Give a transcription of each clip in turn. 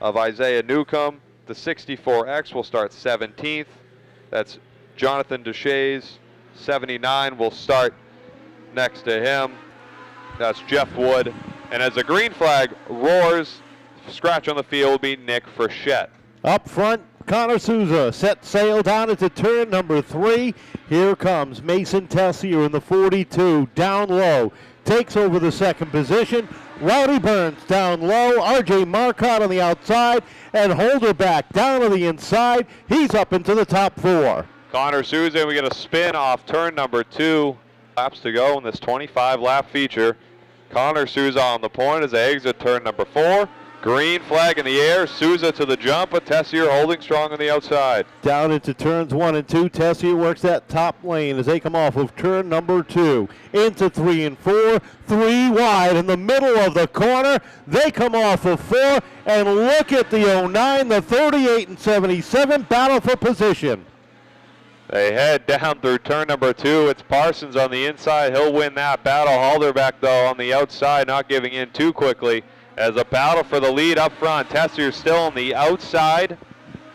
of Isaiah Newcomb. The 64X will start 17th. That's Jonathan Deshays. 79 will start next to him. That's Jeff Wood. And as the green flag roars, scratch on the field will be Nick Frechette. Up front, Connor Souza set sail down into turn number 3. Here comes Mason Tessier in the 42, down low. Takes over the second position. Rowdy Burns down low. R.J. Marcotte on the outside. And Holder back down to the inside. He's up into the top 4. Connor Souza, we get a spin off turn number 2. Laps to go in this 25-lap feature. Connor Souza on the point as they exit turn number 4. Green flag in the air. Souza to the jump, but Tessier holding strong on the outside. Down into turns 1 and 2. Tessier works that top lane as they come off of turn number 2. Into 3 and 4. 3 wide in the middle of the corner. They come off of 4. And look at the 09, the 38 and 77 battle for position. They head down through turn number 2. It's Parsons on the inside. He'll win that battle. Halderback, though, on the outside, not giving in too quickly. As a battle for the lead up front. Tessier still on the outside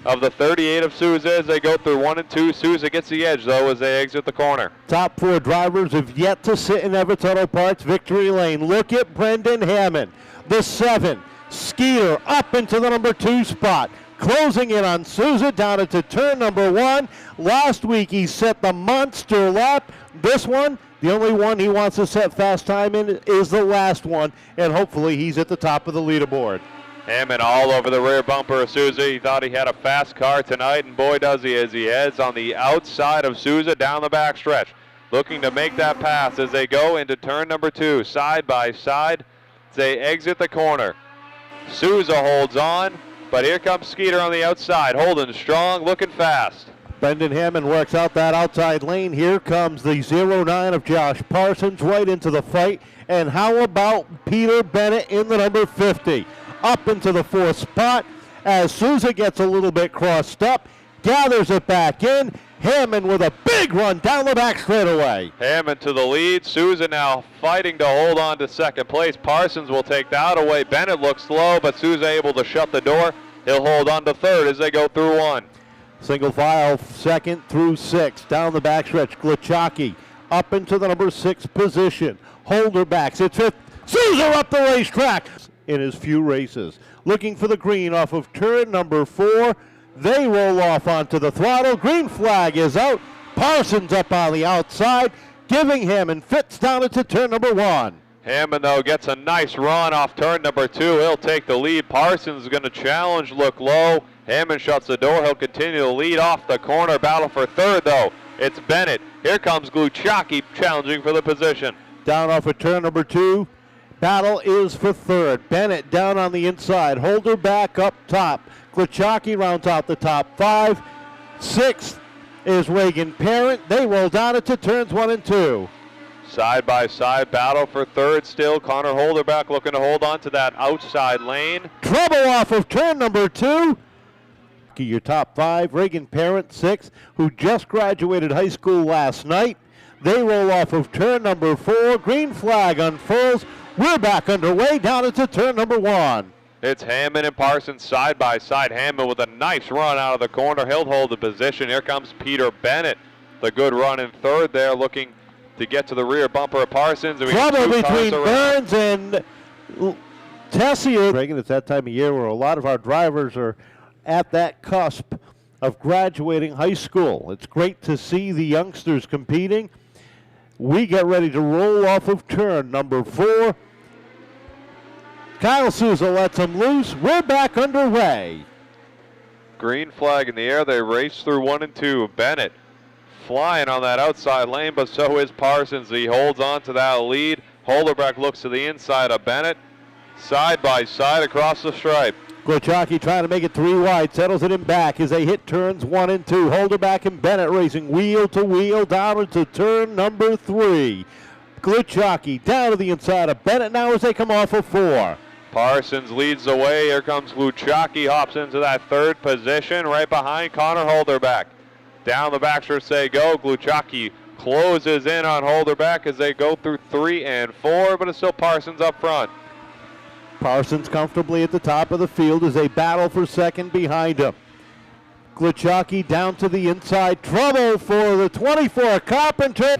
of the 38 of Souza as they go through 1 and 2. Souza gets the edge, though, as they exit the corner. Top 4 drivers have yet to sit in Everett Auto Parts victory lane. Look at Brendan Hammond. The 7, Skeeter, up into the number 2 spot. Closing in on Souza down into turn number 1. Last week he set the monster lap. This one, the only one he wants to set fast time in is the last one, and hopefully he's at the top of the leaderboard. Hammond all over the rear bumper of Souza. He thought he had a fast car tonight, and boy does he, as he heads on the outside of Souza down the backstretch. Looking to make that pass as they go into turn number 2, side by side. As they exit the corner. Souza holds on, but here comes Skeeter on the outside, holding strong, looking fast. Brendan Hammond works out that outside lane. Here comes the 09 of Josh Parsons right into the fight. And how about Peter Bennett in the number 50? Up into the 4th spot as Souza gets a little bit crossed up, gathers it back in. Hammond with a big run down the back straightaway. Hammond to the lead. Souza now fighting to hold on to second place. Parsons will take that away. Bennett looks slow, but Souza able to shut the door. He'll hold on to 3rd as they go through 1. Single file, 2nd through 6th. Down the backstretch, Glachaki up into the number 6 position. Holder backs, it's 5th. Souza up the racetrack in his few races. Looking for the green off of turn number 4. They roll off onto the throttle. Green flag is out. Parsons up on the outside, giving Hammond fits down into turn number 1. Hammond, though, gets a nice run off turn number 2. He'll take the lead. Parsons is going to challenge, look low. Hammond shuts the door. He'll continue to lead off the corner. Battle for 3rd, though. It's Bennett. Here comes Gluchaki challenging for the position. Down off of turn number 2. Battle is for 3rd. Bennett down on the inside. Holder back up top. Gluchaki rounds out the top 5. 6th is Reagan Parent. They roll down into turns 1 and 2. Side by side battle for 3rd still. Connor Holderback looking to hold on to that outside lane. Trouble off of turn number 2. Your top 5, Reagan Parent, 6th, who just graduated high school last night. They roll off of turn number 4. Green flag unfurls. We're back underway down into turn number 1. It's Hammond and Parsons side by side. Hammond with a nice run out of the corner. He'll hold the position. Here comes Peter Bennett. The good run in 3rd there, looking to get to the rear bumper of Parsons. Trouble between Burns and Tessier. Reagan, it's that time of year where a lot of our drivers are at that cusp of graduating high school. It's great to see the youngsters competing. We get ready to roll off of turn number 4. Kyle Souza lets him loose. We're back underway. Green flag in the air. They race through 1 and 2. Bennett flying on that outside lane, but so is Parsons. He holds on to that lead. Holderback looks to the inside of Bennett. Side by side across the stripe. Gluchaki trying to make it 3 wide, settles it in back as they hit turns 1 and 2. Holderback and Bennett racing wheel to wheel down into turn number 3. Gluchaki down to the inside of Bennett now as they come off of 4. Parsons leads the way. Here comes Gluchaki, hops into that 3rd position right behind Connor Holderback. Down the backstretch they go. Gluchaki closes in on Holderback as they go through 3 and 4, but it's still Parsons up front. Parsons comfortably at the top of the field as they battle for second behind him. Glachocki down to the inside. Trouble for the 24, Carpenter.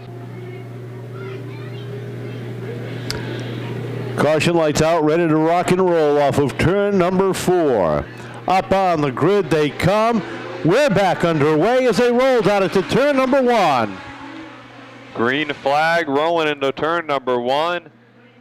Caution lights out, ready to rock and roll off of turn number 4. Up on the grid they come. We're back underway as they roll down into turn number 1. Green flag rolling into turn number 1.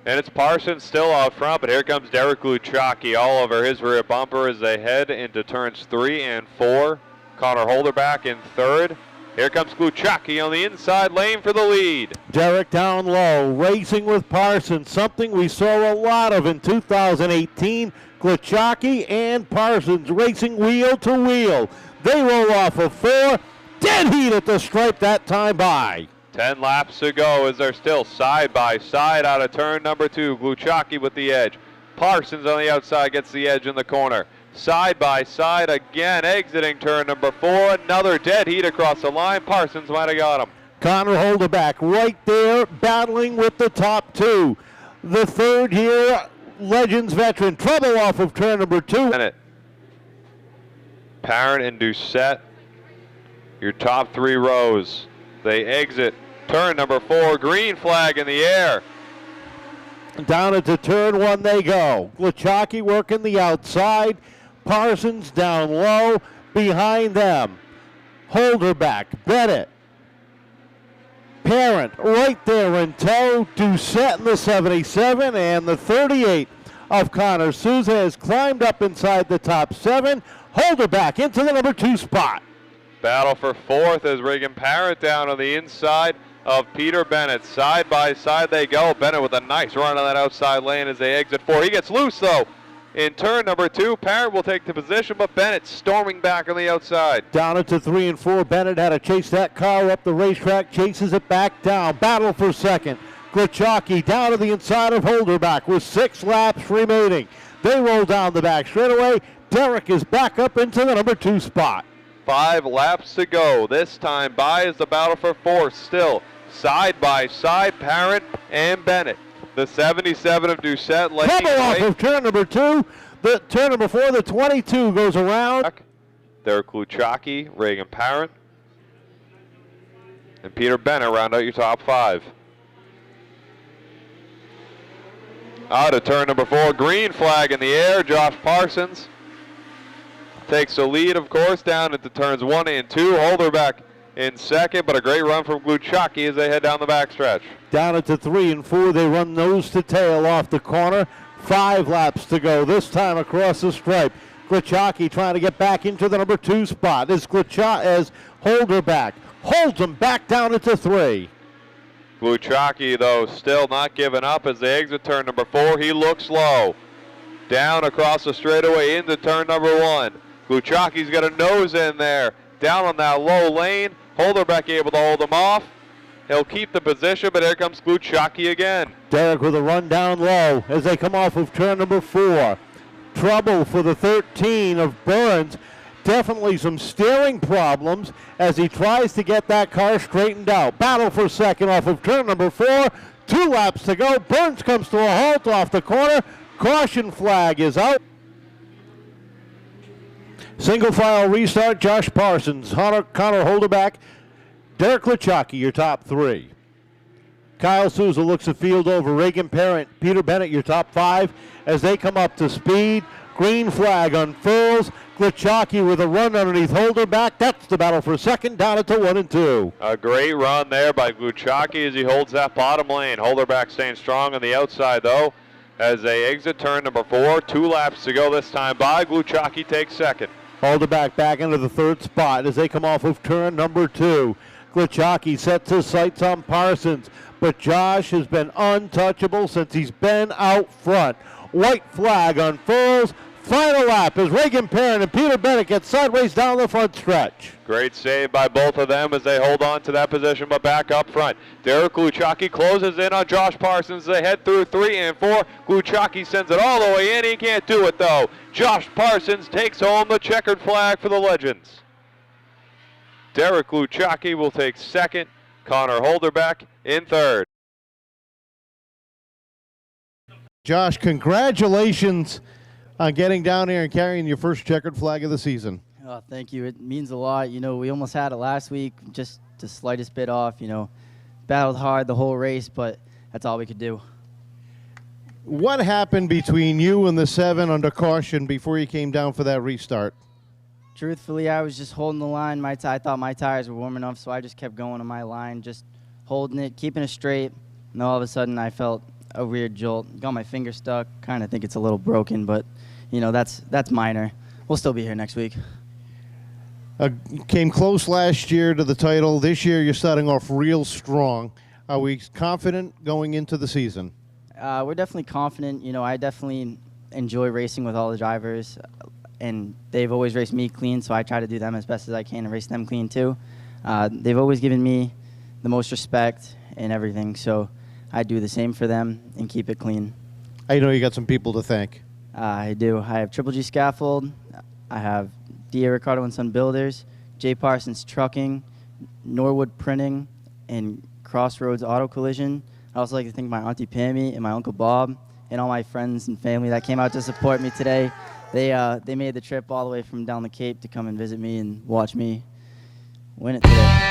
And it's Parsons still out front, but here comes Derek Glachocki all over his rear bumper as they head into turns 3 and 4. Connor Holderback in third. Here comes Glachocki on the inside lane for the lead. Derek down low, racing with Parsons, something we saw a lot of in 2018. Glachocki and Parsons racing wheel to wheel. They roll off of 4. Dead heat at the stripe that time by. 10 laps to go as they're still side by side out of turn number 2. Glachocki with the edge. Parsons on the outside gets the edge in the corner. Side by side again, exiting turn number 4. Another dead heat across the line. Parsons might have got him. Connor Holderback right there battling with the top 2. The third here, Legends veteran. Trouble off of turn number 2. Parent and Doucette, your top 3 rows. They exit turn number 4, green flag in the air. Down into turn 1 they go. Glachocki working the outside. Parsons down low behind them. Holderback, Bennett, Parent right there in tow. Doucette in the 77 and the 38 of Connor Souza has climbed up inside the top 7. Holderback into the number 2 spot. Battle for 4th as Reagan Parent down on the inside of Peter Bennett. Side by side they go. Bennett with a nice run on that outside lane as they exit 4. He gets loose though. In turn number 2, Parent will take the position, but Bennett storming back on the outside. Down into 3 and 4. Bennett had to chase that car up the racetrack, chases it back down. Battle for second. Glachocki down to the inside of Holderback with 6 laps remaining. They roll down the back straightaway. Derek is back up into the number 2 spot. 5 laps to go. This time by is the battle for 4th. Still side by side, Parent and Bennett. The 77 of Doucette. Trouble off of turn number 2. The turn number 4, the 22 goes around. Derek Glachocki, Reagan Parent, and Peter Bennett round out your top 5. Out of turn number 4, green flag in the air. Josh Parsons takes the lead, of course, down into turns 1 and 2. Holderback in second, but a great run from Glachocki as they head down the backstretch. Down into 3 and 4, they run nose to tail off the corner. 5 laps to go, this time across the stripe. Glachocki trying to get back into the number 2 spot as Holderback holds him back down into 3. Glachocki, though, still not giving up as they exit turn number 4. He looks low. Down across the straightaway into turn number 1. Glachocki's got a nose in there. Down on that low lane. Holderback able to hold him off. He'll keep the position, but here comes Glachocki again. Derek with a run down low as they come off of turn number 4. Trouble for the 13 of Burns. Definitely some steering problems as he tries to get that car straightened out. Battle for second off of turn number 4. 2 laps to go. Burns comes to a halt off the corner. Caution flag is out. Single file restart. Josh Parsons, Connor Holderback, Derek Glachocki, your top 3. Kyle Souza looks the field over. Reagan Parent, Peter Bennett, your top 5 as they come up to speed. Green flag unfurls. Glachocki with a run underneath Holderback. That's the battle for second, down into 1 and 2. A great run there by Glachocki as he holds that bottom lane. Holderback staying strong on the outside though as they exit turn number 4. 2 laps to go this time by. Glachocki takes second. Holderback back into the 3rd spot as they come off of turn number 2. Glachocki sets his sights on Parsons, but Josh has been untouchable since he's been out front. White flag unfurls. Final lap as Reagan Parent and Peter Bennett get sideways down the front stretch. Great save by both of them as they hold on to that position, but back up front. Derek Glachocki closes in on Josh Parsons. They head through 3 and 4. Glachocki sends it all the way in. He can't do it, though. Josh Parsons takes home the checkered flag for the Legends. Derek Glachocki will take second. Connor Holderback in third. Josh, congratulations on getting down here and carrying your first checkered flag of the season. Oh, thank you. It means a lot. You know, we almost had it last week, just the slightest bit off. You know, battled hard the whole race, but that's all we could do. What happened between you and the 7 under caution before you came down for that restart? Truthfully, I was just holding the line. I thought my tires were warm enough, so I just kept going on my line, just holding it, keeping it straight. And all of a sudden, I felt a weird jolt. Got my finger stuck. Kind of think it's a little broken, but, you know, that's minor. We'll still be here next week. Came close last year to the title. This year, you're starting off real strong. Are we confident going into the season? We're definitely confident. You know, I definitely enjoy racing with all the drivers, and they've always raced me clean, so I try to do them as best as I can and race them clean too. They've always given me the most respect and everything, so I do the same for them and keep it clean. I know you got some people to thank. I do. I have Triple G Scaffold. I have D.A. Ricardo and Son Builders, J. Parsons Trucking, Norwood Printing, and Crossroads Auto Collision. I'd also like to thank my Auntie Pammy and my Uncle Bob and all my friends and family that came out to support me today. They made the trip all the way from down the Cape to come and visit me and watch me win it today.